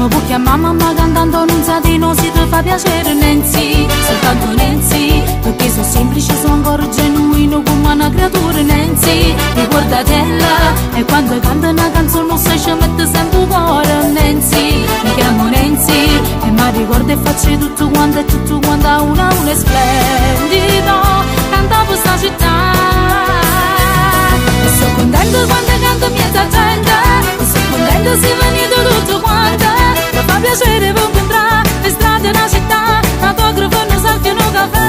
Mi può chiamare mamma cantando un satino se ti fa piacere Nancy, soltanto Nancy, perché sono semplice, sono ancora genuino come una creatura Nancy. Ricordatela, e quando canta una canzone non sai ci mette sempre il cuore Nancy. Mi chiamo Nancy e mi ricordo e faccio tutto quanto e tutto quanto a una è splendido, cantavo sta città. E sono contenta quando canto miezza gente, e sono contenta se venite tutto quanto. Mi fa piacere vi incontrare le strade della città, autografo non salvia un caffè.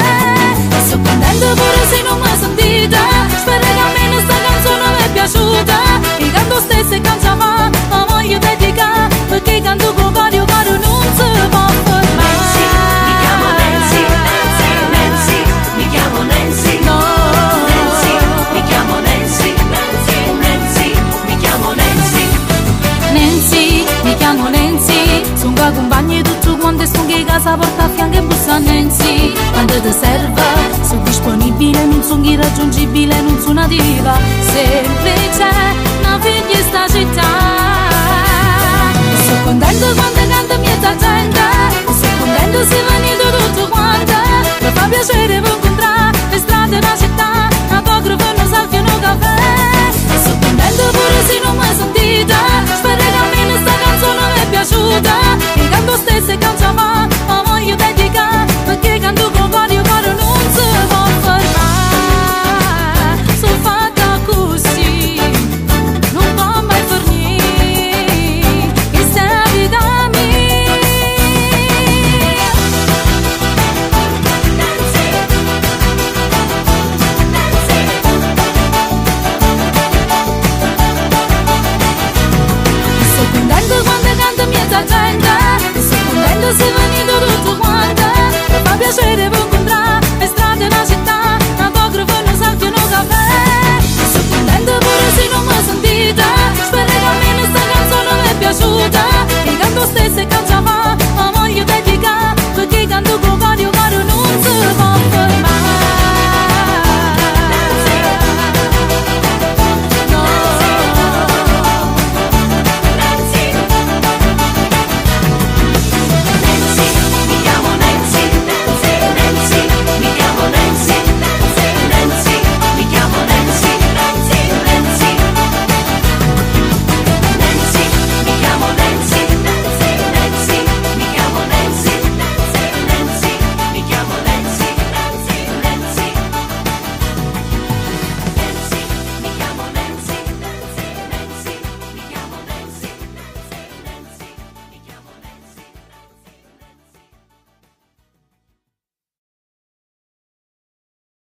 E sono contenta pure se non mi sentite, spero che almeno sta canzone mi è piaciuta. Il canto stesso e canzava, ma voglio dedicare, perché canto con vario caro non si può fermare. Mi chiamo Nancy, Nancy, mi chiamo Nancy, No. Nancy, mi chiamo Nancy, Nancy, mi chiamo Nancy. Nancy, mi chiamo Nancy, sono compagni tutto quanto e sono che casa porta a fianco e bussa Nancy. Quando ti serve, sono disponibile, non sono irraggiungibile, non sono una diva semplice.